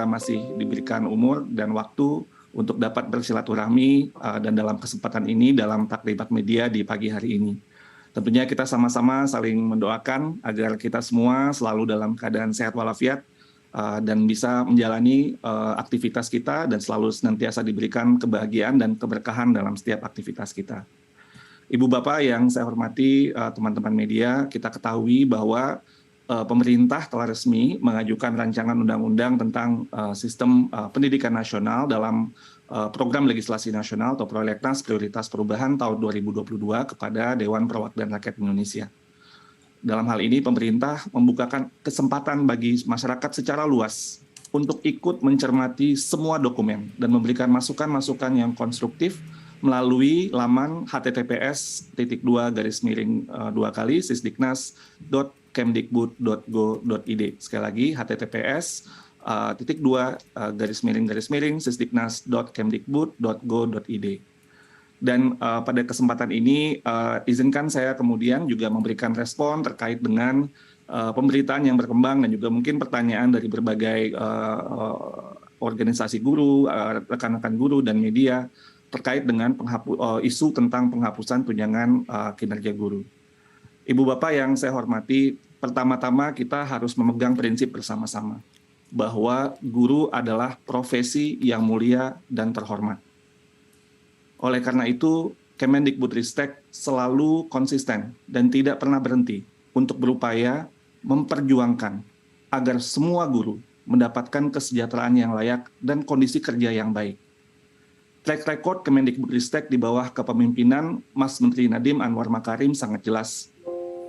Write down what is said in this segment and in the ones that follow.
kita masih diberikan umur dan waktu untuk dapat bersilaturahmi dan dalam kesempatan ini dalam Taklimat Media di pagi hari ini. Tentunya kita sama-sama saling mendoakan agar kita semua selalu dalam keadaan sehat walafiat dan bisa menjalani aktivitas kita dan selalu senantiasa diberikan kebahagiaan dan keberkahan dalam setiap aktivitas kita. Ibu Bapak yang saya hormati, teman-teman media, kita ketahui bahwa pemerintah telah resmi mengajukan rancangan undang-undang tentang sistem pendidikan nasional dalam program legislasi nasional atau Prolegnas Prioritas Perubahan tahun 2022 kepada Dewan Perwakilan Rakyat Indonesia. Dalam hal ini pemerintah membukakan kesempatan bagi masyarakat secara luas untuk ikut mencermati semua dokumen dan memberikan masukan-masukan yang konstruktif melalui laman https://sisdiknas.kemdikbud.go.id. Sekali lagi https://sisdiknas.kemdikbud.go.id. Dan pada kesempatan ini izinkan saya kemudian juga memberikan respon terkait dengan pemberitaan yang berkembang dan juga mungkin pertanyaan dari berbagai organisasi guru, rekan-rekan guru dan media terkait dengan isu tentang penghapusan tunjangan kinerja guru. Ibu Bapak yang saya hormati, pertama-tama kita harus memegang prinsip bersama-sama bahwa guru adalah profesi yang mulia dan terhormat. Oleh karena itu, Kemendikbudristek selalu konsisten dan tidak pernah berhenti untuk berupaya memperjuangkan agar semua guru mendapatkan kesejahteraan yang layak dan kondisi kerja yang baik. Track record Kemendikbudristek di bawah kepemimpinan Mas Menteri Nadiem Anwar Makarim sangat jelas.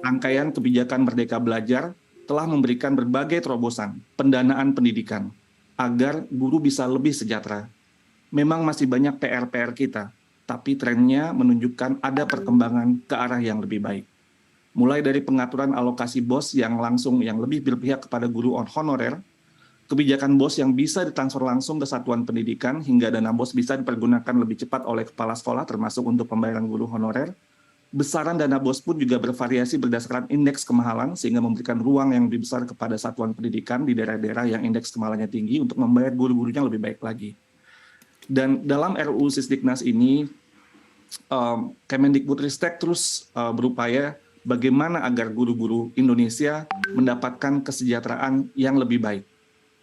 Rangkaian kebijakan Merdeka Belajar telah memberikan berbagai terobosan pendanaan pendidikan agar guru bisa lebih sejahtera. Memang masih banyak PR-PR kita, tapi trennya menunjukkan ada perkembangan ke arah yang lebih baik. Mulai dari pengaturan alokasi BOS yang lebih berpihak kepada guru honorer, kebijakan BOS yang bisa ditransfer langsung ke satuan pendidikan hingga dana BOS bisa dipergunakan lebih cepat oleh kepala sekolah termasuk untuk pembayaran guru honorer. Besaran dana BOS pun juga bervariasi berdasarkan indeks kemahalan sehingga memberikan ruang yang lebih besar kepada satuan pendidikan di daerah-daerah yang indeks kemahalannya tinggi untuk membayar guru-gurunya lebih baik lagi. Dan dalam RUU Sisdiknas ini, Kemendikbudristek terus berupaya bagaimana agar guru-guru Indonesia mendapatkan kesejahteraan yang lebih baik.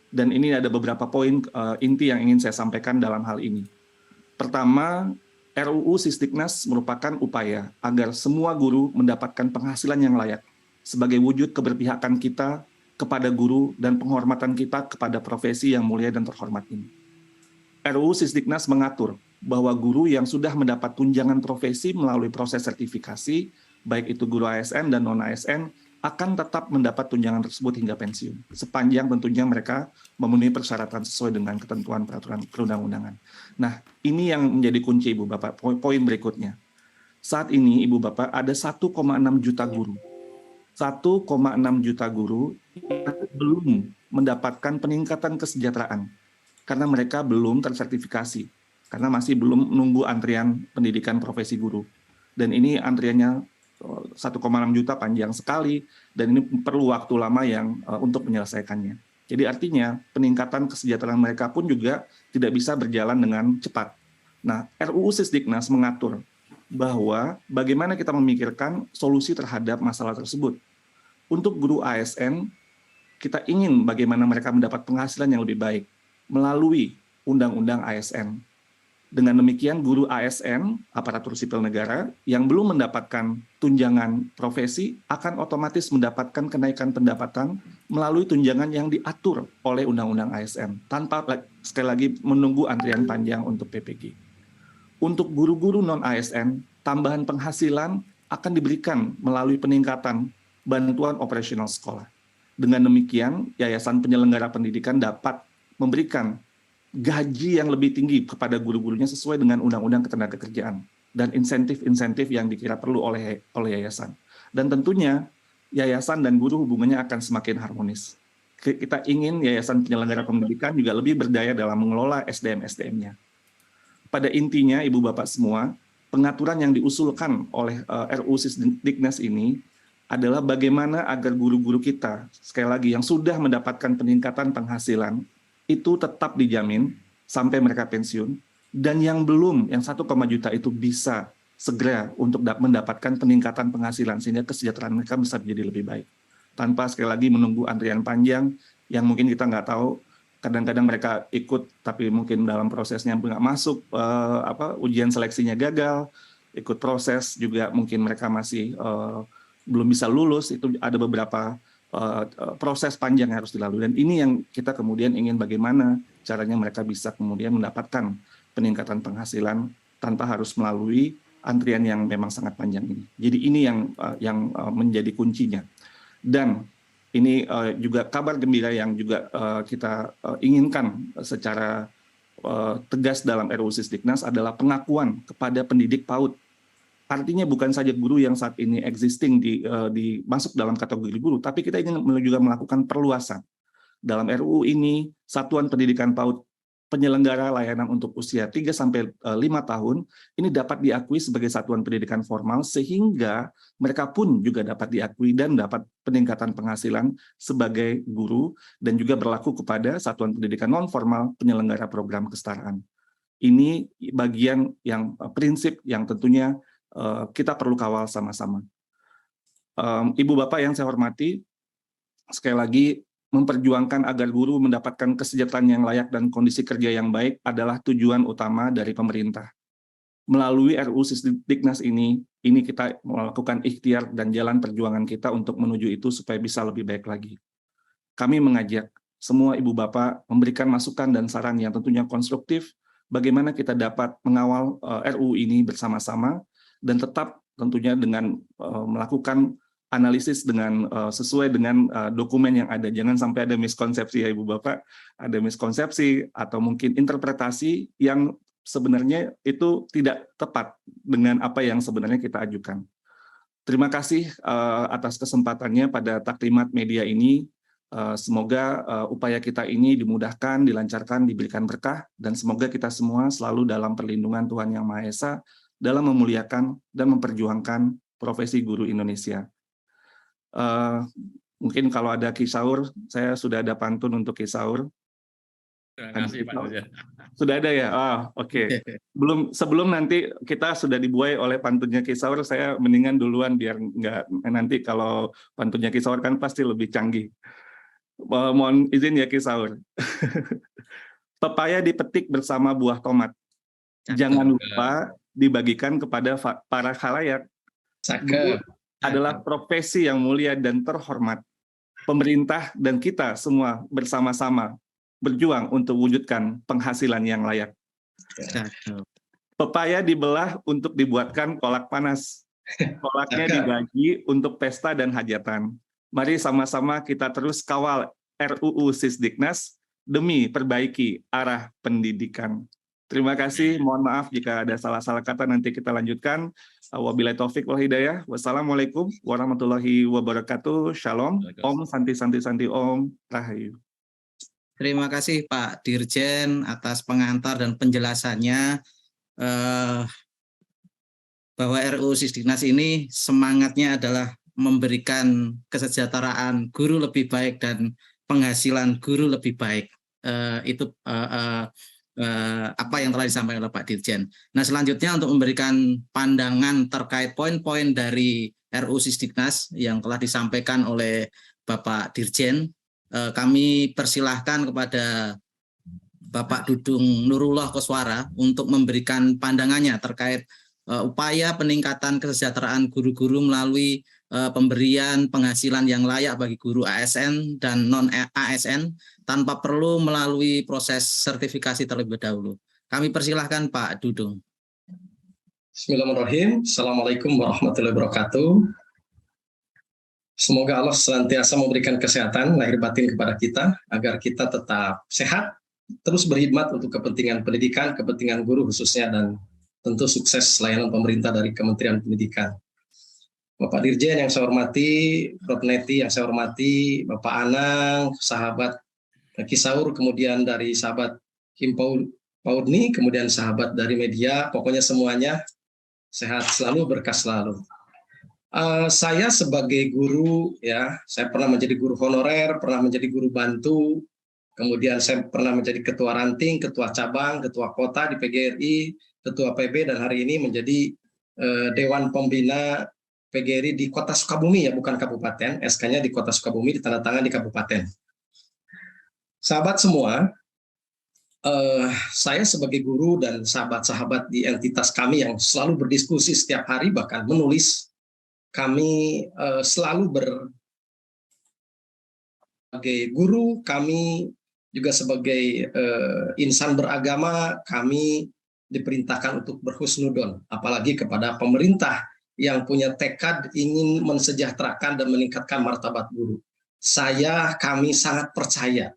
Dan ini ada beberapa poin inti yang ingin saya sampaikan dalam hal ini. Pertama, RUU Sisdiknas merupakan upaya agar semua guru mendapatkan penghasilan yang layak sebagai wujud keberpihakan kita kepada guru dan penghormatan kita kepada profesi yang mulia dan terhormat ini. RUU Sisdiknas mengatur bahwa guru yang sudah mendapat tunjangan profesi melalui proses sertifikasi, baik itu guru ASN dan non-ASN, akan tetap mendapat tunjangan tersebut hingga pensiun, sepanjang tentunya mereka memenuhi persyaratan sesuai dengan ketentuan peraturan perundang-undangan. Nah, ini yang menjadi kunci Ibu Bapak, poin berikutnya. Saat ini Ibu Bapak ada 1,6 juta guru. 1,6 juta guru yang belum mendapatkan peningkatan kesejahteraan, karena mereka belum tersertifikasi, karena masih belum menunggu antrian pendidikan profesi guru. Dan ini antriannya 1,6 juta panjang sekali, dan ini perlu waktu lama yang untuk menyelesaikannya. Jadi artinya peningkatan kesejahteraan mereka pun juga tidak bisa berjalan dengan cepat. Nah, RUU Sisdiknas mengatur bahwa bagaimana kita memikirkan solusi terhadap masalah tersebut. Untuk guru ASN, kita ingin bagaimana mereka mendapat penghasilan yang lebih baik melalui Undang-Undang ASN. Dengan demikian, guru ASN, aparatur sipil negara, yang belum mendapatkan tunjangan profesi akan otomatis mendapatkan kenaikan pendapatan melalui tunjangan yang diatur oleh Undang-Undang ASN, tanpa sekali lagi menunggu antrian panjang untuk PPG. Untuk guru-guru non-ASN, tambahan penghasilan akan diberikan melalui peningkatan bantuan operasional sekolah. Dengan demikian, Yayasan Penyelenggara Pendidikan dapat memberikan gaji yang lebih tinggi kepada guru-gurunya sesuai dengan Undang-Undang Ketenagakerjaan dan insentif-insentif yang dikira perlu oleh yayasan. Dan tentunya yayasan dan guru hubungannya akan semakin harmonis. Kita ingin Yayasan Penyelenggara Pendidikan juga lebih berdaya dalam mengelola SDM-SDM-nya. Pada intinya, Ibu Bapak semua, pengaturan yang diusulkan oleh RUU Sisdiknas ini adalah bagaimana agar guru-guru kita, sekali lagi yang sudah mendapatkan peningkatan penghasilan, itu tetap dijamin sampai mereka pensiun, dan yang belum, yang 1, juta itu bisa segera untuk mendapatkan peningkatan penghasilan sehingga kesejahteraan mereka bisa menjadi lebih baik. Tanpa sekali lagi menunggu antrian panjang yang mungkin kita nggak tahu, kadang-kadang mereka ikut tapi mungkin dalam prosesnya nggak masuk, ujian seleksinya gagal, ikut proses juga mungkin mereka masih belum bisa lulus, itu ada beberapa proses panjang yang harus dilalui, dan ini yang kita kemudian ingin bagaimana caranya mereka bisa kemudian mendapatkan peningkatan penghasilan tanpa harus melalui antrian yang memang sangat panjang ini. Jadi ini yang menjadi kuncinya. Dan ini juga kabar gembira yang juga kita inginkan secara tegas dalam RUU Sisdiknas adalah pengakuan kepada pendidik PAUD. Artinya bukan saja guru yang saat ini existing masuk dalam kategori guru, tapi kita ingin juga melakukan perluasan. Dalam RUU ini, Satuan Pendidikan PAUD penyelenggara layanan untuk usia 3-5 tahun ini dapat diakui sebagai satuan pendidikan formal, sehingga mereka pun juga dapat diakui dan dapat peningkatan penghasilan sebagai guru, dan juga berlaku kepada satuan pendidikan non formal penyelenggara program kesetaraan. Ini bagian yang prinsip yang tentunya kita perlu kawal sama-sama. Ibu Bapak yang saya hormati, sekali lagi memperjuangkan agar guru mendapatkan kesejahteraan yang layak dan kondisi kerja yang baik adalah tujuan utama dari pemerintah. Melalui RUU Sisdiknas ini kita melakukan ikhtiar dan jalan perjuangan kita untuk menuju itu supaya bisa lebih baik lagi. Kami mengajak semua ibu bapak memberikan masukan dan saran yang tentunya konstruktif, bagaimana kita dapat mengawal RUU ini bersama-sama, dan tetap tentunya dengan melakukan analisis dengan sesuai dengan dokumen yang ada. Jangan sampai ada miskonsepsi ya Ibu Bapak, ada miskonsepsi atau mungkin interpretasi yang sebenarnya itu tidak tepat dengan apa yang sebenarnya kita ajukan. Terima kasih atas kesempatannya pada taklimat media ini. Semoga upaya kita ini dimudahkan, dilancarkan, diberikan berkah, dan semoga kita semua selalu dalam perlindungan Tuhan Yang Maha Esa dalam memuliakan dan memperjuangkan profesi guru Indonesia. Mungkin kalau ada kisaur, saya sudah ada pantun untuk kisaur. Terima kasih Pak Dirjen. Sudah ada ya? Oke. Sebelum nanti kita sudah dibuai oleh pantunnya kisaur, saya mendingan duluan biar nggak nanti kalau pantunnya kisaur kan pasti lebih canggih. Mohon izin ya kisaur. Pepaya dipetik bersama buah tomat. Jangan lupa dibagikan kepada para khalayak. Cakep. Adalah profesi yang mulia dan terhormat. Pemerintah dan kita semua bersama-sama berjuang untuk wujudkan penghasilan yang layak. Pepaya dibelah untuk dibuatkan kolak panas. Kolaknya dibagi untuk pesta dan hajatan. Mari sama-sama kita terus kawal RUU Sisdiknas demi perbaiki arah pendidikan. Terima kasih, mohon maaf jika ada salah-salah kata, nanti kita lanjutkan. Wabillahi taufik wal hidayah. Wassalamualaikum warahmatullahi wabarakatuh. Shalom. Om Santi Santi Santi Om Rahayu. Terima kasih Pak Dirjen atas pengantar dan penjelasannya, bahwa RUU Sisdiknas ini semangatnya adalah memberikan kesejahteraan guru lebih baik dan penghasilan guru lebih baik. Itu apa yang telah disampaikan oleh Pak Dirjen. Nah, selanjutnya untuk memberikan pandangan terkait poin-poin dari RUU Sisdiknas yang telah disampaikan oleh Bapak Dirjen, kami persilahkan kepada Bapak Dudung Nurullah Koswara untuk memberikan pandangannya terkait upaya peningkatan kesejahteraan guru-guru melalui pemberian penghasilan yang layak bagi guru ASN dan non-ASN tanpa perlu melalui proses sertifikasi terlebih dahulu. Kami persilahkan Pak Dudung. Bismillahirrahmanirrahim. Assalamualaikum warahmatullahi wabarakatuh. Semoga Allah senantiasa memberikan kesehatan lahir batin kepada kita, agar kita tetap sehat, terus berkhidmat untuk kepentingan pendidikan, kepentingan guru khususnya, dan tentu sukses layanan pemerintah dari Kementerian Pendidikan. Bapak Dirjen yang saya hormati, Prof. Neti yang saya hormati, Bapak Anang, sahabat Kisaur, kemudian dari sahabat Kim Paudni, kemudian sahabat dari media, pokoknya semuanya sehat selalu, berkah selalu. Saya sebagai guru, ya, saya pernah menjadi guru honorer, pernah menjadi guru bantu, kemudian saya pernah menjadi ketua ranting, ketua cabang, ketua kota di PGRI, ketua PB, dan hari ini menjadi Dewan Pembina PGRI di Kota Sukabumi, ya, bukan kabupaten. SK-nya di Kota Sukabumi, ditandatangan di kabupaten. Sahabat semua, saya sebagai guru dan sahabat-sahabat di entitas kami yang selalu berdiskusi setiap hari, bahkan menulis, kami selalu sebagai guru, kami juga sebagai insan beragama, kami diperintahkan untuk berhusnudon, apalagi kepada pemerintah yang punya tekad ingin mensejahterakan dan meningkatkan martabat guru. Kami sangat percaya.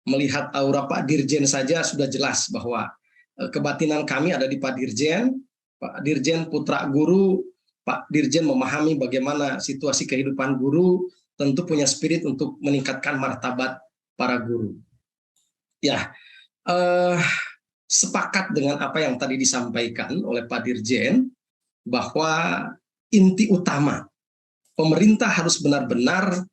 Melihat aura Pak Dirjen saja sudah jelas bahwa kebatinan kami ada di Pak Dirjen. Pak Dirjen putra guru, Pak Dirjen memahami bagaimana situasi kehidupan guru, tentu punya spirit untuk meningkatkan martabat para guru. Ya, sepakat dengan apa yang tadi disampaikan oleh Pak Dirjen, bahwa inti utama pemerintah harus benar-benar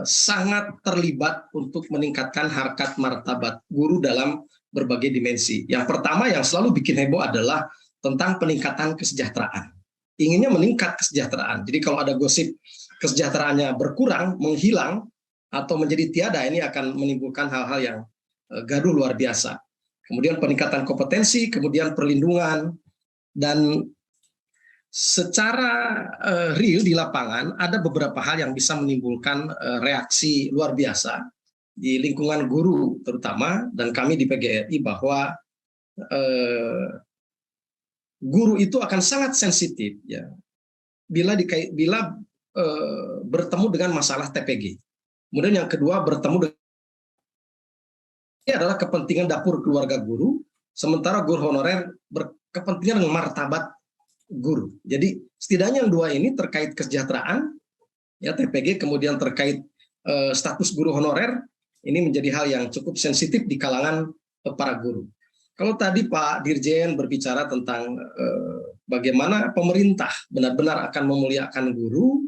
sangat terlibat untuk meningkatkan harkat martabat guru dalam berbagai dimensi. Yang pertama yang selalu bikin heboh adalah tentang peningkatan kesejahteraan. Inginnya meningkat kesejahteraan. Jadi kalau ada gosip kesejahteraannya berkurang, menghilang, atau menjadi tiada, ini akan menimbulkan hal-hal yang gaduh luar biasa. Kemudian peningkatan kompetensi, kemudian perlindungan, dan secara real di lapangan ada beberapa hal yang bisa menimbulkan reaksi luar biasa di lingkungan guru terutama, dan kami di PGRI, bahwa guru itu akan sangat sensitif, ya, bila bertemu dengan masalah TPG. Kemudian yang kedua, bertemu dengan ini adalah kepentingan dapur keluarga guru, sementara guru honorer berkepentingan dengan martabat guru. Jadi setidaknya yang dua ini terkait kesejahteraan, ya, TPG, kemudian terkait status guru honorer, ini menjadi hal yang cukup sensitif di kalangan para guru. Kalau tadi Pak Dirjen berbicara tentang bagaimana pemerintah benar-benar akan memuliakan guru,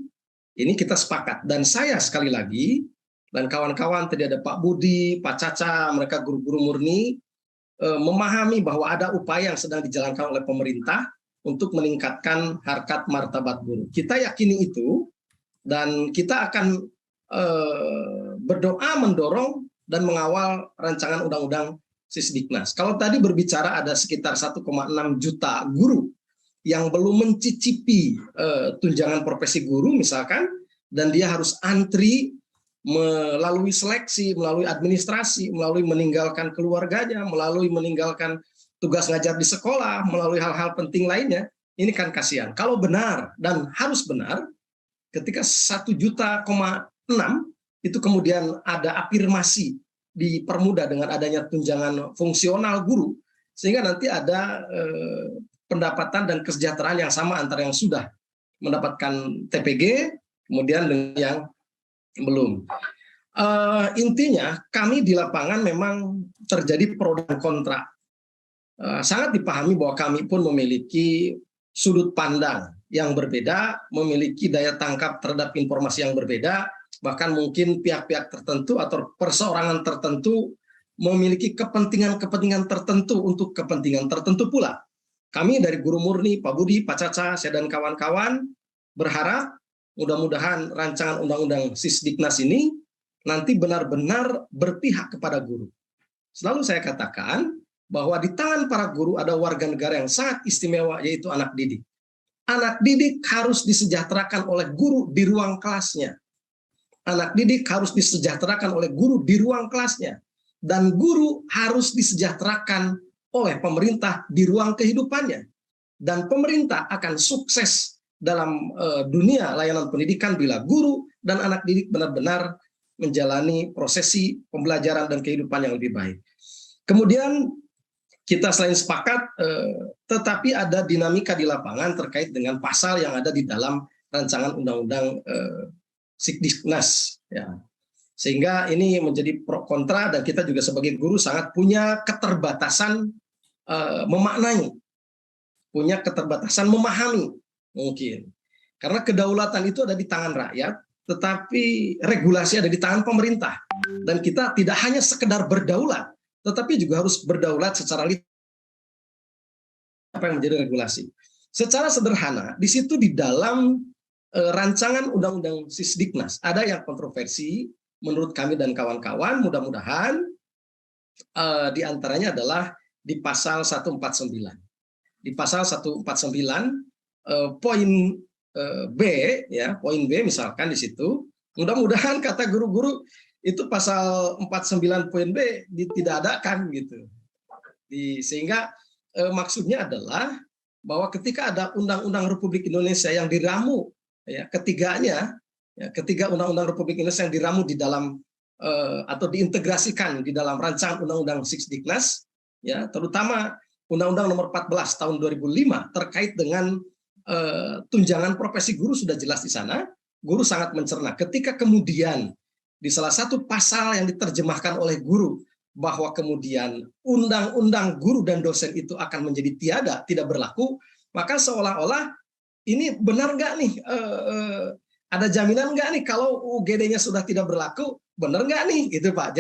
ini kita sepakat. Dan saya sekali lagi, dan kawan-kawan, tadi ada Pak Budi, Pak Caca, mereka guru-guru murni, memahami bahwa ada upaya yang sedang dijalankan oleh pemerintah untuk meningkatkan harkat martabat guru. Kita yakini itu, dan kita akan berdoa, mendorong, dan mengawal rancangan undang-undang Sisdiknas. Kalau tadi berbicara ada sekitar 1,6 juta guru yang belum mencicipi tunjangan profesi guru misalkan, dan dia harus antri melalui seleksi, melalui administrasi, melalui meninggalkan keluarganya, melalui meninggalkan tugas ngajar di sekolah, melalui hal-hal penting lainnya, ini kan kasihan. Kalau benar, dan harus benar, ketika 1,6 juta itu kemudian ada afirmasi dipermudah dengan adanya tunjangan fungsional guru, sehingga nanti ada pendapatan dan kesejahteraan yang sama antara yang sudah mendapatkan TPG, kemudian dengan yang belum. Intinya kami di lapangan memang terjadi pro dan kontra. Sangat dipahami bahwa kami pun memiliki sudut pandang yang berbeda, memiliki daya tangkap terhadap informasi yang berbeda, bahkan mungkin pihak-pihak tertentu atau perseorangan tertentu memiliki kepentingan-kepentingan tertentu untuk kepentingan tertentu pula. Kami dari Guru Murni, Pak Budi, Pak Caca, saya dan kawan-kawan berharap mudah-mudahan rancangan undang-undang Sisdiknas ini nanti benar-benar berpihak kepada guru. Selalu saya katakan bahwa di tangan para guru ada warga negara yang sangat istimewa, yaitu anak didik. Anak didik harus disejahterakan oleh guru di ruang kelasnya. Anak didik harus disejahterakan oleh guru di ruang kelasnya. Dan guru harus disejahterakan oleh pemerintah di ruang kehidupannya. Dan pemerintah akan sukses dalam dunia layanan pendidikan bila guru dan anak didik benar-benar menjalani prosesi pembelajaran dan kehidupan yang lebih baik. Kemudian kita selain sepakat, tetapi ada dinamika di lapangan terkait dengan pasal yang ada di dalam rancangan undang-undang Sisdiknas, ya. Sehingga ini menjadi pro kontra, dan kita juga sebagai guru sangat punya keterbatasan memaknai, punya keterbatasan memahami mungkin. Karena kedaulatan itu ada di tangan rakyat, tetapi regulasi ada di tangan pemerintah. dan kita tidak hanya sekedar berdaulat, tetapi juga harus berdaulat secara apa yang menjadi regulasi. Secara sederhana, di situ di dalam rancangan Undang-Undang Sisdiknas ada yang kontroversi menurut kami dan kawan-kawan. Mudah-mudahan di antaranya adalah di pasal 149. Di pasal 149 poin B, ya, poin B misalkan di situ, mudah-mudahan kata guru-guru itu pasal 49 poin B tidak adakan gitu. Sehingga maksudnya adalah bahwa ketika ada Undang-Undang Republik Indonesia yang diramu, ya, ketiga Undang-Undang Republik Indonesia yang diramu di dalam atau diintegrasikan di dalam rancangan Undang-Undang Sisdiknas, ya, terutama Undang-Undang Nomor 14 Tahun 2005 terkait dengan tunjangan profesi guru sudah jelas di sana. Guru sangat mencerna. Ketika kemudian di salah satu pasal yang diterjemahkan oleh guru bahwa kemudian undang-undang guru dan dosen itu akan menjadi tiada, tidak berlaku, maka seolah-olah ini benar nggak nih? Ada jaminan nggak nih kalau UGD-nya sudah tidak berlaku? Benar nggak nih, gitu Pak?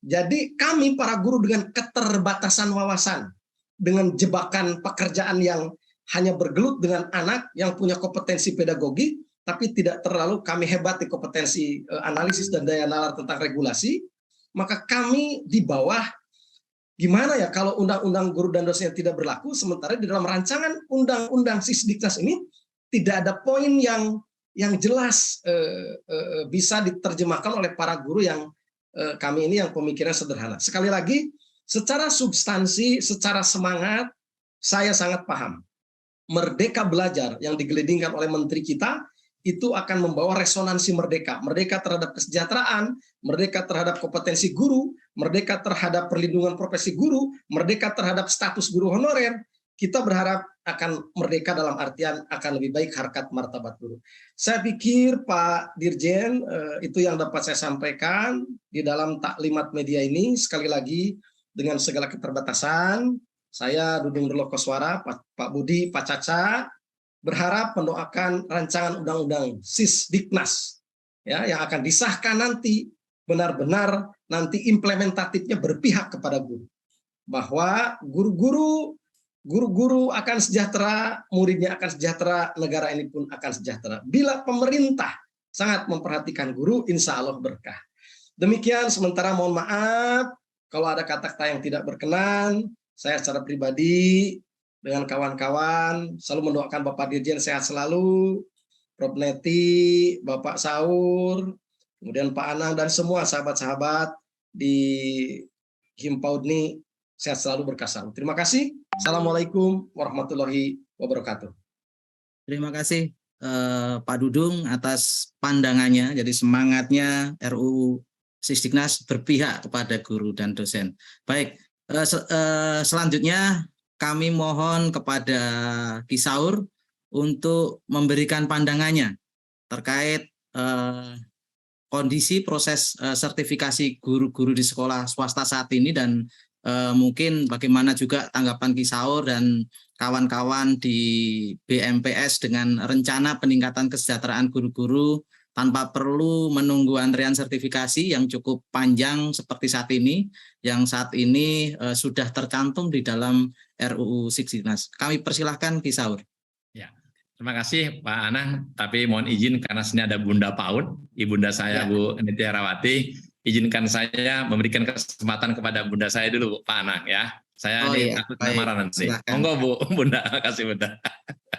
Jadi kami para guru dengan keterbatasan wawasan, dengan jebakan pekerjaan yang hanya bergelut dengan anak yang punya kompetensi pedagogi, tapi tidak terlalu kami hebat di kompetensi analisis dan daya nalar tentang regulasi, maka kami di bawah, gimana ya kalau undang-undang guru dan dosen tidak berlaku, sementara di dalam rancangan undang-undang Sisdiknas ini tidak ada poin yang jelas bisa diterjemahkan oleh para guru yang kami ini yang pemikiran sederhana. Sekali lagi, secara substansi, secara semangat, saya sangat paham. Merdeka belajar yang digelindingkan oleh menteri kita itu akan membawa resonansi merdeka. Merdeka terhadap kesejahteraan, merdeka terhadap kompetensi guru, merdeka terhadap perlindungan profesi guru, merdeka terhadap status guru honorer. Kita berharap akan merdeka dalam artian akan lebih baik harkat martabat guru. Saya pikir Pak Dirjen itu yang dapat saya sampaikan di dalam taklimat media ini. Sekali lagi dengan segala keterbatasan, saya Dudung Nurul Koswara, Pak Budi, Pak Caca, berharap mendoakan rancangan Undang-Undang Sisdiknas, ya, yang akan disahkan nanti benar-benar nanti implementatifnya berpihak kepada guru, bahwa guru-guru akan sejahtera, muridnya akan sejahtera, negara ini pun akan sejahtera. Bila pemerintah sangat memperhatikan guru, insya Allah berkah. Demikian, sementara mohon maaf kalau ada kata-kata yang tidak berkenan. Saya secara pribadi dengan kawan-kawan selalu mendoakan Bapak Dirjen sehat selalu, Prof. Neti, Bapak Saur, kemudian Pak Anang dan semua sahabat-sahabat di Himpaudni sehat selalu, berkah selalu. Terima kasih. Assalamualaikum warahmatullahi wabarakatuh. Terima kasih Pak Dudung atas pandangannya. Jadi semangatnya RUU Sisdiknas berpihak kepada guru dan dosen. Baik, selanjutnya kami mohon kepada Ki Saur untuk memberikan pandangannya terkait kondisi proses sertifikasi guru-guru di sekolah swasta saat ini, dan mungkin bagaimana juga tanggapan Ki Saur dan kawan-kawan di BMPS dengan rencana peningkatan kesejahteraan guru-guru tanpa perlu menunggu antrian sertifikasi yang cukup panjang seperti saat ini, yang saat ini sudah tercantum di dalam RUU Sisdiknas. Kami persilahkan Ki Saur. Ya, terima kasih Pak Anang. Tapi mohon izin karena sini ada Bunda PAUD, ibunda saya, ya. Bu Niti Herawati. Izinkan saya memberikan kesempatan kepada bunda saya dulu, Pak Anang, ya. Saya takut marah nanti. Monggo Bu, Bunda, kasih Bunda.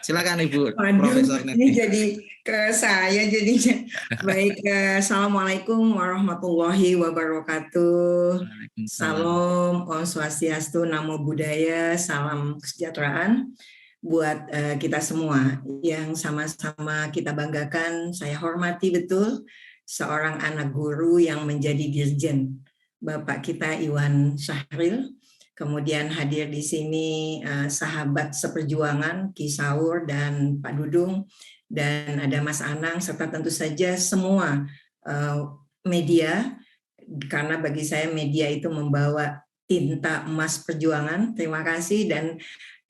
Silakan Ibu. Profesor Neti. Ini jadi ke saya jadinya. Baik, assalamualaikum warahmatullahi wabarakatuh. Salam, Om Swastiastu, Namo Buddhaya, salam kesejahteraan buat kita semua yang sama-sama kita banggakan. Saya hormati betul seorang anak guru yang menjadi dirjen, Bapak kita Iwan Syahril. Kemudian hadir di sini sahabat seperjuangan Ki Saur dan Pak Dudung, dan ada Mas Anang, serta tentu saja semua media, karena bagi saya media itu membawa tinta emas perjuangan. Terima kasih, dan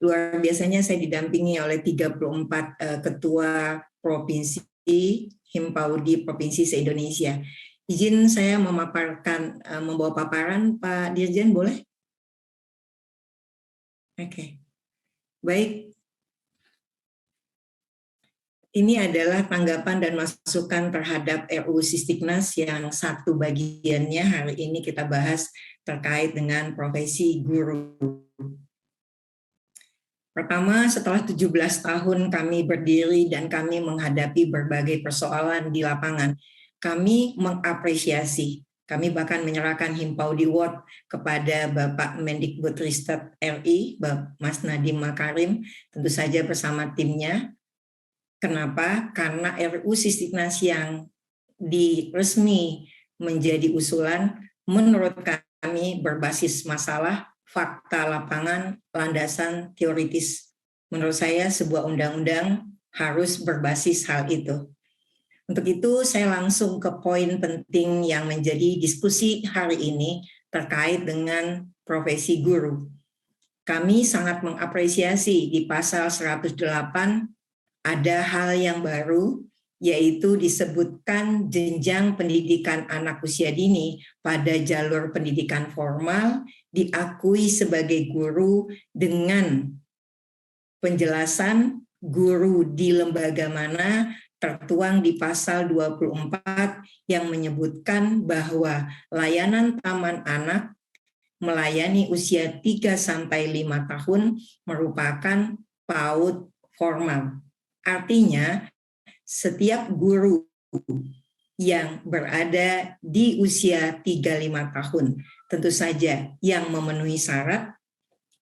luar biasanya saya didampingi oleh 34 ketua provinsi Himpaudi provinsi se-Indonesia. izin saya memaparkan, membawa paparan, Pak Dirjen, boleh? Oke, baik. Ini adalah tanggapan dan masukan terhadap RUU Sisdiknas yang satu bagiannya hari ini kita bahas terkait dengan profesi guru. Pertama, setelah 17 tahun kami berdiri dan kami menghadapi berbagai persoalan di lapangan, kami mengapresiasi, kami bahkan menyerahkan Himpau Award kepada Bapak Mendikbudristek RI, Mas Nadiem Makarim, tentu saja bersama timnya. Kenapa? Karena RUU Sisdiknas yang resmi menjadi usulan menurut kami berbasis masalah, fakta lapangan, landasan teoritis. Menurut saya sebuah undang-undang harus berbasis hal itu. Untuk itu saya langsung ke poin penting yang menjadi diskusi hari ini terkait dengan profesi guru. Kami sangat mengapresiasi di pasal 108 ada hal yang baru, yaitu disebutkan jenjang pendidikan anak usia dini pada jalur pendidikan formal diakui sebagai guru dengan penjelasan guru di lembaga mana tertuang di pasal 24 yang menyebutkan bahwa layanan taman anak melayani usia 3-5 tahun merupakan PAUD formal. Artinya, setiap guru yang berada di usia 3-5 tahun, tentu saja yang memenuhi syarat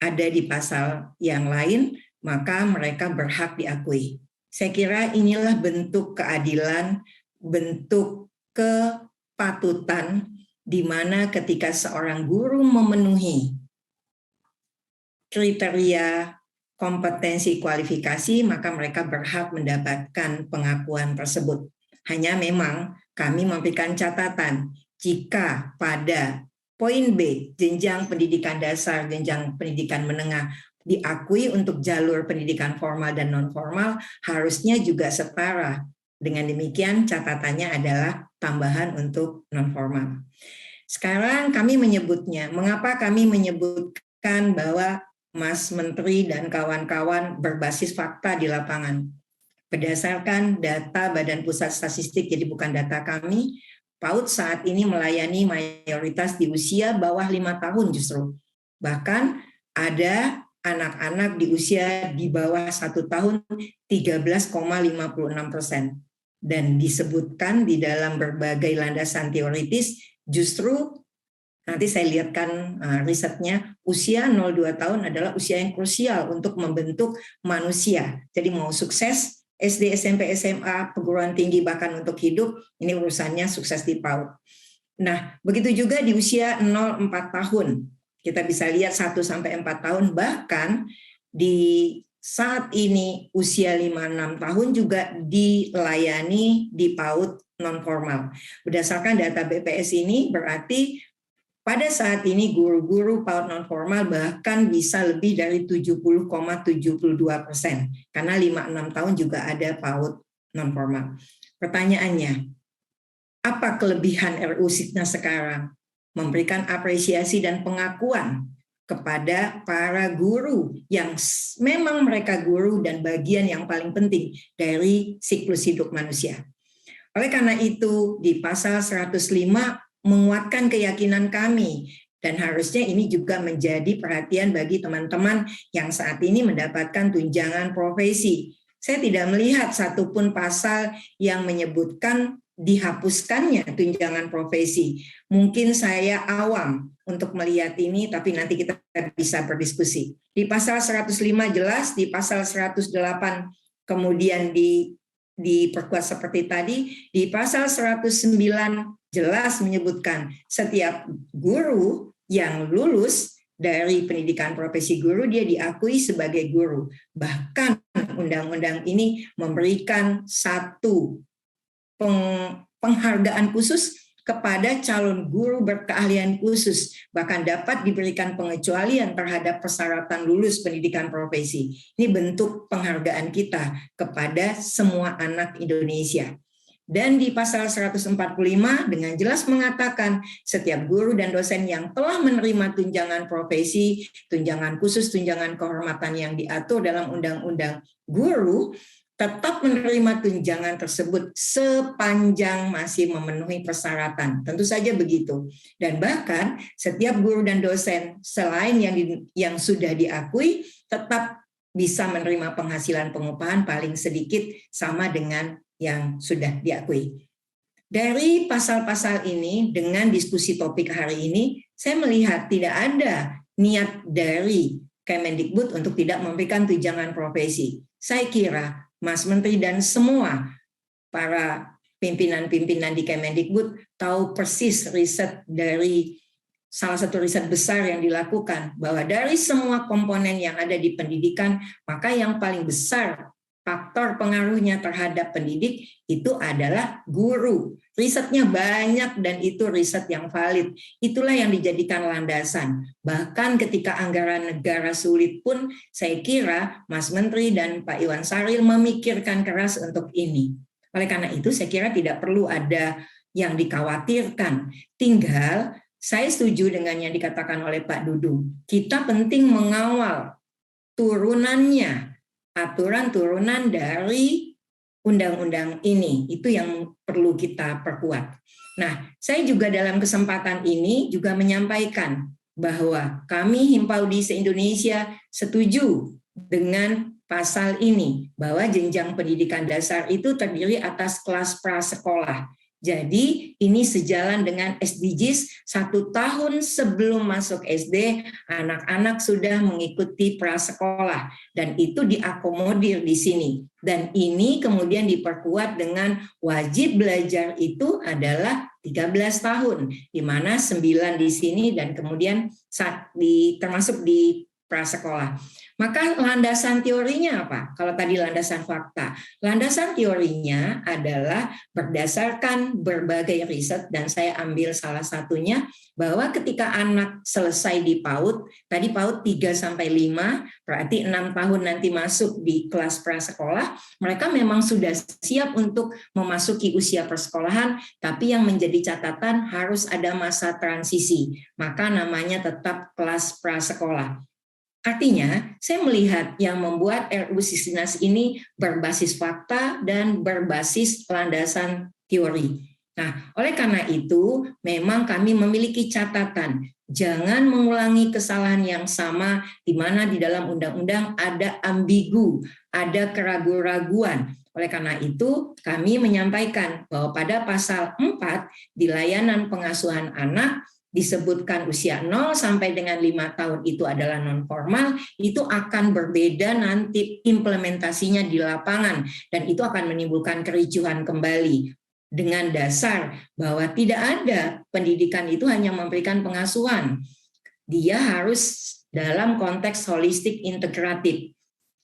ada di pasal yang lain, maka mereka berhak diakui. Saya kira inilah bentuk keadilan, bentuk kepatutan, di mana ketika seorang guru memenuhi kriteria kompetensi kualifikasi, maka mereka berhak mendapatkan pengakuan tersebut. Hanya memang kami memberikan catatan, jika pada poin B, jenjang pendidikan dasar, jenjang pendidikan menengah, diakui untuk jalur pendidikan formal dan non-formal, harusnya juga setara. Dengan demikian catatannya adalah tambahan untuk non-formal. Sekarang kami menyebutnya, mengapa kami menyebutkan bahwa Mas Menteri dan kawan-kawan berbasis fakta di lapangan. Berdasarkan data Badan Pusat Statistik, jadi bukan data kami, PAUD saat ini melayani mayoritas di usia bawah 5 tahun justru. Bahkan ada anak-anak di usia di bawah 1 tahun 13,56%. Dan disebutkan di dalam berbagai landasan teoritis justru nanti saya lihatkan risetnya, usia 0-2 tahun adalah usia yang krusial untuk membentuk manusia. Jadi mau sukses, SD, SMP, SMA, perguruan tinggi, bahkan untuk hidup, ini urusannya sukses di PAUD. Nah, begitu juga di usia 0-4 tahun. Kita bisa lihat 1-4 tahun, bahkan di saat ini usia 5-6 tahun juga dilayani di PAUD non-formal. Berdasarkan data BPS ini berarti pada saat ini guru-guru PAUD non-formal bahkan bisa lebih dari 70,72%. Karena 5-6 tahun juga ada PAUD non-formal. Pertanyaannya, apa kelebihan RUU Sisdiknas sekarang? Memberikan apresiasi dan pengakuan kepada para guru yang memang mereka guru dan bagian yang paling penting dari siklus hidup manusia. Oleh karena itu, di pasal 105 menguatkan keyakinan kami, dan harusnya ini juga menjadi perhatian bagi teman-teman yang saat ini mendapatkan tunjangan profesi. Saya tidak melihat satupun pasal yang menyebutkan dihapuskannya tunjangan profesi. Mungkin saya awam untuk melihat ini, tapi nanti kita bisa berdiskusi. Di pasal 105 jelas, di pasal 108 kemudian diperkuat seperti tadi, di pasal 109 jelas menyebutkan setiap guru yang lulus dari pendidikan profesi guru, dia diakui sebagai guru. Bahkan undang-undang ini memberikan satu penghargaan khusus kepada calon guru berkeahlian khusus, bahkan dapat diberikan pengecualian terhadap persyaratan lulus pendidikan profesi. Ini bentuk penghargaan kita kepada semua anak Indonesia. Dan di pasal 145 dengan jelas mengatakan setiap guru dan dosen yang telah menerima tunjangan profesi, tunjangan khusus, tunjangan kehormatan yang diatur dalam Undang-Undang Guru tetap menerima tunjangan tersebut sepanjang masih memenuhi persyaratan. Tentu saja begitu. Dan bahkan setiap guru dan dosen selain yang sudah diakui tetap bisa menerima penghasilan pengupahan paling sedikit sama dengan yang sudah diakui. Dari pasal-pasal ini dengan diskusi topik hari ini, saya melihat tidak ada niat dari Kemendikbud untuk tidak memberikan tunjangan profesi. Saya kira Mas Menteri dan semua para pimpinan-pimpinan di Kemendikbud tahu persis riset dari salah satu riset besar yang dilakukan bahwa dari semua komponen yang ada di pendidikan, maka yang paling besar faktor pengaruhnya terhadap pendidik itu adalah guru. Risetnya banyak dan itu riset yang valid. Itulah yang dijadikan landasan. Bahkan ketika anggaran negara sulit pun saya kira Mas Menteri dan Pak Iwan Saril memikirkan keras untuk ini. Oleh karena itu saya kira tidak perlu ada yang dikhawatirkan. Tinggal saya setuju dengan yang dikatakan oleh Pak Dudung. Kita penting mengawal turunannya, aturan turunan dari undang-undang ini. Itu yang perlu kita perkuat. Nah, saya juga dalam kesempatan ini juga menyampaikan bahwa kami Himpaudi se-Indonesia setuju dengan pasal ini, bahwa jenjang pendidikan dasar itu terdiri atas kelas prasekolah. Jadi ini sejalan dengan SDGs 1 tahun sebelum masuk SD, anak-anak sudah mengikuti prasekolah dan itu diakomodir di sini. Dan ini kemudian diperkuat dengan wajib belajar itu adalah 13 tahun, di mana 9 di sini dan kemudian termasuk di prasekolah. Maka landasan teorinya apa? Kalau tadi landasan fakta, landasan teorinya adalah berdasarkan berbagai riset dan saya ambil salah satunya bahwa ketika anak selesai di PAUD, tadi PAUD 3-5, berarti 6 tahun nanti masuk di kelas prasekolah, mereka memang sudah siap untuk memasuki usia persekolahan, tapi yang menjadi catatan harus ada masa transisi, maka namanya tetap kelas prasekolah. Artinya, saya melihat yang membuat RUU Sisdiknas ini berbasis fakta dan berbasis landasan teori. Nah, oleh karena itu, memang kami memiliki catatan. Jangan mengulangi kesalahan yang sama di mana di dalam undang-undang ada ambigu, ada keraguan-raguan. Oleh karena itu, kami menyampaikan bahwa pada pasal 4 di layanan pengasuhan anak, disebutkan usia 0 sampai dengan 5 tahun itu adalah non formal, itu akan berbeda nanti implementasinya di lapangan dan itu akan menimbulkan kericuhan kembali dengan dasar bahwa tidak ada pendidikan itu hanya memberikan pengasuhan. Dia harus dalam konteks holistik integratif.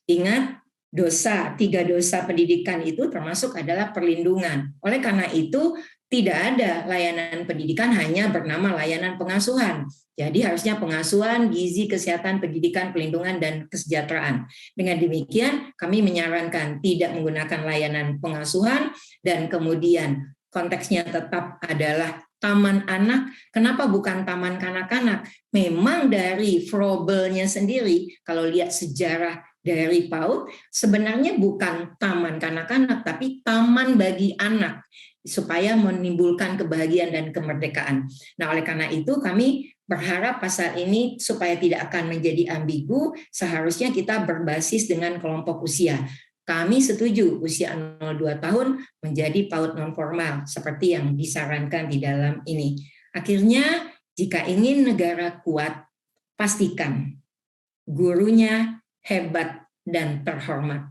Ingat, 3 dosa pendidikan itu termasuk adalah perlindungan. Oleh karena itu, tidak ada layanan pendidikan hanya bernama layanan pengasuhan. Jadi harusnya pengasuhan, gizi, kesehatan, pendidikan, pelindungan, dan kesejahteraan. Dengan demikian, kami menyarankan tidak menggunakan layanan pengasuhan, dan kemudian konteksnya tetap adalah taman anak. Kenapa bukan taman kanak-kanak? Memang dari Froebelnya sendiri, kalau lihat sejarah dari PAUD, sebenarnya bukan taman kanak-kanak, tapi taman bagi anak, supaya menimbulkan kebahagiaan dan kemerdekaan. Nah, oleh karena itu kami berharap pasal ini supaya tidak akan menjadi ambigu, seharusnya kita berbasis dengan kelompok usia. Kami setuju usia 0-2 tahun menjadi PAUD non formal seperti yang disarankan di dalam ini. Akhirnya, jika ingin negara kuat, pastikan gurunya hebat dan terhormat.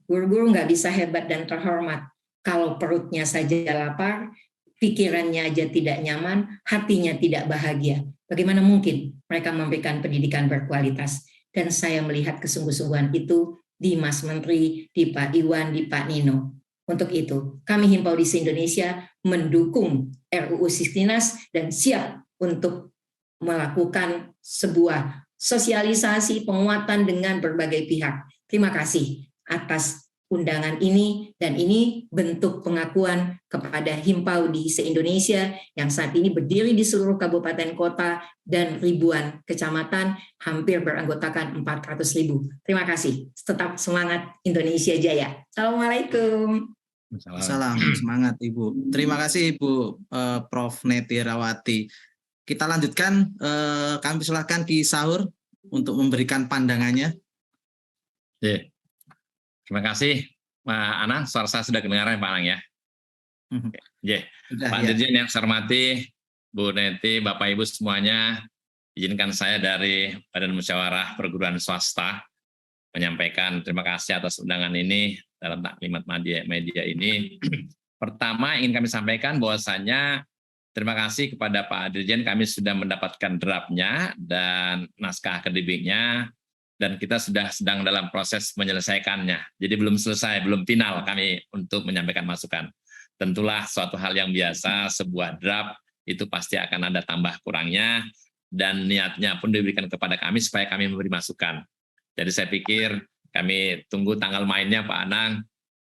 Guru-guru nggak bisa hebat dan terhormat kalau perutnya saja lapar, pikirannya aja tidak nyaman, hatinya tidak bahagia. Bagaimana mungkin mereka memberikan pendidikan berkualitas? Dan saya melihat kesungguh-sungguhan itu di Mas Menteri, di Pak Iwan, di Pak Nino. Untuk itu, kami Himpaudi se-Indonesia mendukung RUU Sisdiknas dan siap untuk melakukan sebuah sosialisasi penguatan dengan berbagai pihak. Terima kasih atas undangan ini, dan ini bentuk pengakuan kepada Himpau di se-Indonesia yang saat ini berdiri di seluruh kabupaten kota dan ribuan kecamatan, hampir beranggotakan 400.000. Terima kasih. Tetap semangat Indonesia Jaya. Assalamualaikum. Salam semangat Ibu. Terima kasih Ibu Prof. Neti Herawati. Kita lanjutkan, kami silakan Ki Sahur untuk memberikan pandangannya. Terima kasih Pak Anang, suara saya sudah kedengaran Pak Anang ya. Pak Dirjen yang saya hormati, Bu Neti, Bapak Ibu semuanya, izinkan saya dari Badan Musyawarah Perguruan Swasta menyampaikan terima kasih atas undangan ini dalam taklimat media ini. Pertama ingin kami sampaikan bahwasanya terima kasih kepada Pak Dirjen, kami sudah mendapatkan draftnya dan naskah akademiknya, dan kita sudah sedang dalam proses menyelesaikannya. Jadi belum selesai, belum final kami untuk menyampaikan masukan. Tentulah suatu hal yang biasa, sebuah draft itu pasti akan ada tambah kurangnya, dan niatnya pun diberikan kepada kami supaya kami memberi masukan. Jadi saya pikir kami tunggu tanggal mainnya Pak Anang.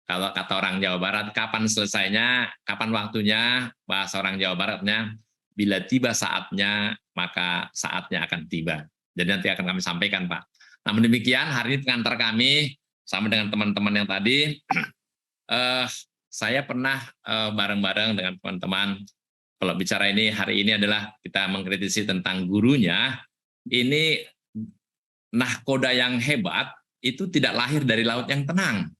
Kalau kata orang Jawa Barat, kapan selesainya, kapan waktunya, bahasa orang Jawa Baratnya, bila tiba saatnya, maka saatnya akan tiba. Jadi nanti akan kami sampaikan Pak. Namun demikian, hari ini pengantar kami, sama dengan teman-teman yang tadi, saya pernah bareng-bareng dengan teman-teman, kalau bicara ini, hari ini adalah kita mengkritisi tentang gurunya, ini nahkoda yang hebat, itu tidak lahir dari laut yang tenang.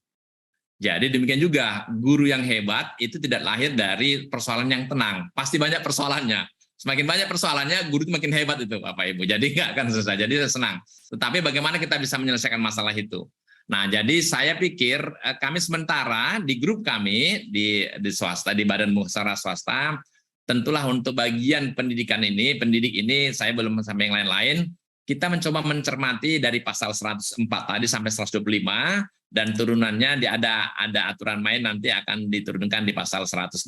Jadi demikian juga, guru yang hebat itu tidak lahir dari persoalan yang tenang. Pasti banyak persoalannya. Semakin banyak persoalannya, guru itu makin hebat itu Bapak Ibu. Jadi nggak akan selesai, jadi saya senang. Tetapi bagaimana kita bisa menyelesaikan masalah itu? Nah, jadi saya pikir kami sementara di grup kami, di swasta, di Badan Musyawarah Swasta, tentulah untuk bagian pendidikan ini, pendidik ini saya belum sampai yang lain-lain, kita mencoba mencermati dari pasal 104 tadi sampai 125, dan turunannya ada aturan main nanti akan diturunkan di pasal 126.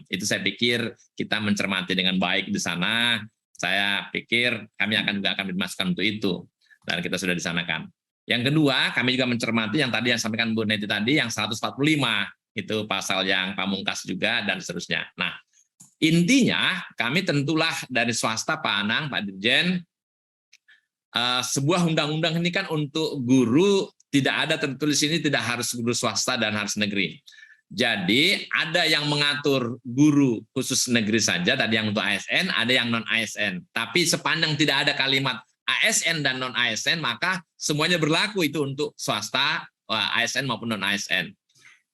Itu saya pikir kita mencermati dengan baik di sana. Saya pikir kami akan dimasukkan untuk itu, dan kita sudah disanakan. Yang kedua, kami juga mencermati yang tadi yang sampaikan Bu Neti tadi, yang 145 itu pasal yang pamungkas juga dan seterusnya. Nah, intinya kami tentulah dari swasta Pak Anang, Pak Dirjen, sebuah undang-undang ini kan untuk guru, tidak ada tertulis ini tidak harus guru swasta dan harus negeri. Jadi ada yang mengatur guru khusus negeri saja, tadi yang untuk ASN, ada yang non-ASN. Tapi sepanjang tidak ada kalimat ASN dan non-ASN, maka semuanya berlaku itu untuk swasta, ASN maupun non-ASN.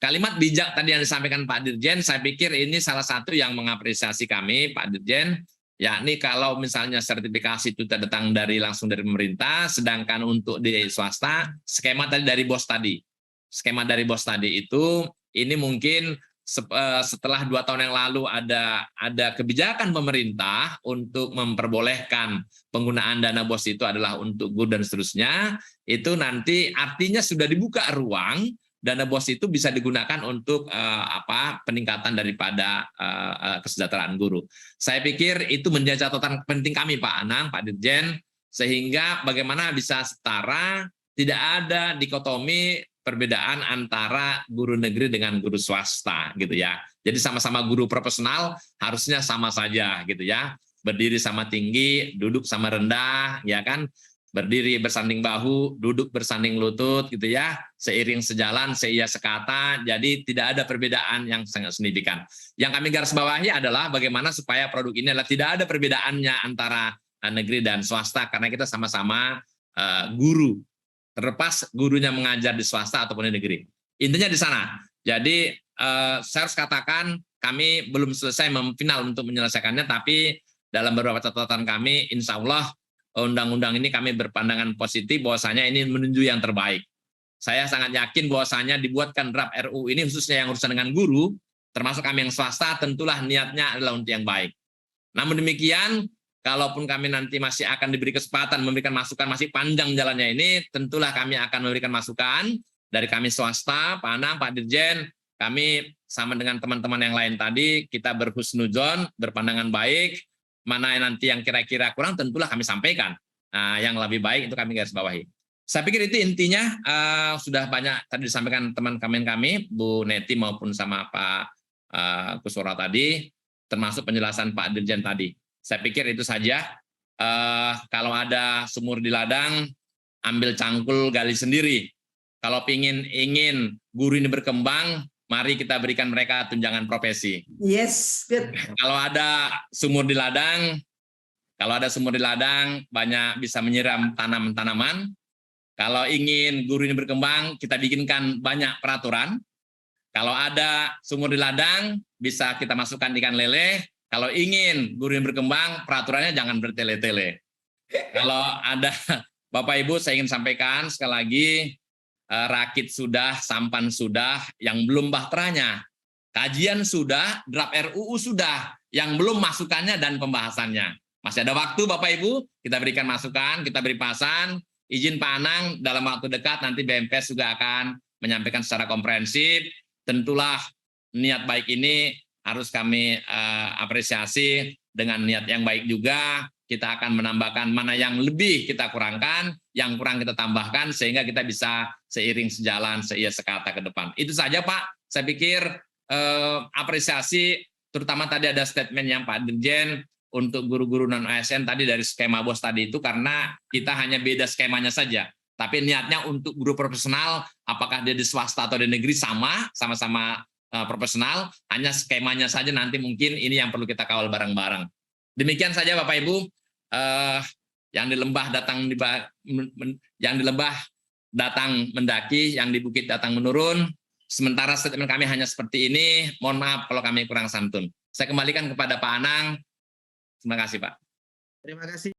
Kalimat bijak tadi yang disampaikan Pak Dirjen, saya pikir ini salah satu yang mengapresiasi kami, Pak Dirjen, yakni kalau misalnya sertifikasi itu datang langsung dari pemerintah, sedangkan untuk di swasta, skema tadi dari BOS tadi. Skema dari BOS tadi itu, ini mungkin setelah 2 tahun yang lalu ada kebijakan pemerintah untuk memperbolehkan penggunaan dana BOS itu adalah untuk guru dan seterusnya, itu nanti artinya sudah dibuka ruang, dana BOS itu bisa digunakan untuk peningkatan daripada kesejahteraan guru. Saya pikir itu menjadi catatan penting kami Pak Anang, Pak Dirjen, sehingga bagaimana bisa setara, tidak ada dikotomi perbedaan antara guru negeri dengan guru swasta gitu ya. Jadi sama-sama guru profesional harusnya sama saja gitu ya. Berdiri sama tinggi, duduk sama rendah, ya kan? Berdiri bersanding bahu, duduk bersanding lutut gitu ya, seiring sejalan, seia sekata, jadi tidak ada perbedaan yang sangat signifikan. Yang kami garis bawahi adalah bagaimana supaya produk ini adalah tidak ada perbedaannya antara negeri dan swasta, karena kita sama-sama guru, terlepas gurunya mengajar di swasta ataupun di negeri. Intinya di sana. Jadi saya harus katakan kami belum selesai final untuk menyelesaikannya, tapi dalam beberapa catatan kami, insya Allah undang-undang ini kami berpandangan positif bahwasanya ini menuju yang terbaik. Saya sangat yakin bahwasanya dibuatkan draft RU ini khususnya yang urusan dengan guru, termasuk kami yang swasta, tentulah niatnya adalah untuk yang baik. Namun demikian, kalaupun kami nanti masih akan diberi kesempatan memberikan masukan, masih panjang jalannya ini, tentulah kami akan memberikan masukan dari kami swasta, Pak Anang, Pak Dirjen, kami sama dengan teman-teman yang lain tadi, kita berhusnuzon, berpandangan baik, mana nanti yang kira-kira kurang tentulah kami sampaikan. Nah, yang lebih baik itu kami garis bawahi. Saya pikir itu intinya. Sudah banyak tadi disampaikan teman kami, Bu Neti maupun sama Pak Kuswara tadi, termasuk penjelasan Pak Dirjen tadi. Saya pikir itu saja. Kalau ada sumur di ladang, ambil cangkul gali sendiri. Kalau ingin guru ini berkembang, mari kita berikan mereka tunjangan profesi. Yes, good. Kalau ada sumur di ladang, banyak bisa menyiram tanaman-tanaman. Kalau ingin guru ini berkembang, kita bikinkan banyak peraturan. Kalau ada sumur di ladang, bisa kita masukkan ikan lele. Kalau ingin guru ini berkembang, peraturannya jangan bertele-tele. Kalau ada, Bapak Ibu, saya ingin sampaikan sekali lagi, rakit sudah, sampan sudah, yang belum bahteranya. Kajian sudah, draft RUU sudah, yang belum masukannya dan pembahasannya. Masih ada waktu Bapak Ibu, kita berikan masukan, kita beri pasan. Izin Pak Anang, dalam waktu dekat nanti BMPS juga akan menyampaikan secara komprehensif. Tentulah niat baik ini harus kami apresiasi. Dengan niat yang baik juga, kita akan menambahkan mana yang lebih kita kurangkan, yang kurang kita tambahkan, sehingga kita bisa seiring sejalan, seia sekata ke depan. Itu saja Pak, saya pikir apresiasi, terutama tadi ada statement yang Pak Dirjen, untuk guru-guru non-ASN tadi dari skema BOS tadi itu, karena kita hanya beda skemanya saja. Tapi niatnya untuk guru profesional, apakah dia di swasta atau di negeri sama-sama profesional, hanya skemanya saja nanti mungkin ini yang perlu kita kawal bareng-bareng. Demikian saja Bapak Ibu, yang di lembah datang mendaki, yang di bukit datang menurun. Sementara statement kami hanya seperti ini, mohon maaf kalau kami kurang santun. Saya kembalikan kepada Pak Anang. Terima kasih Pak. Terima kasih.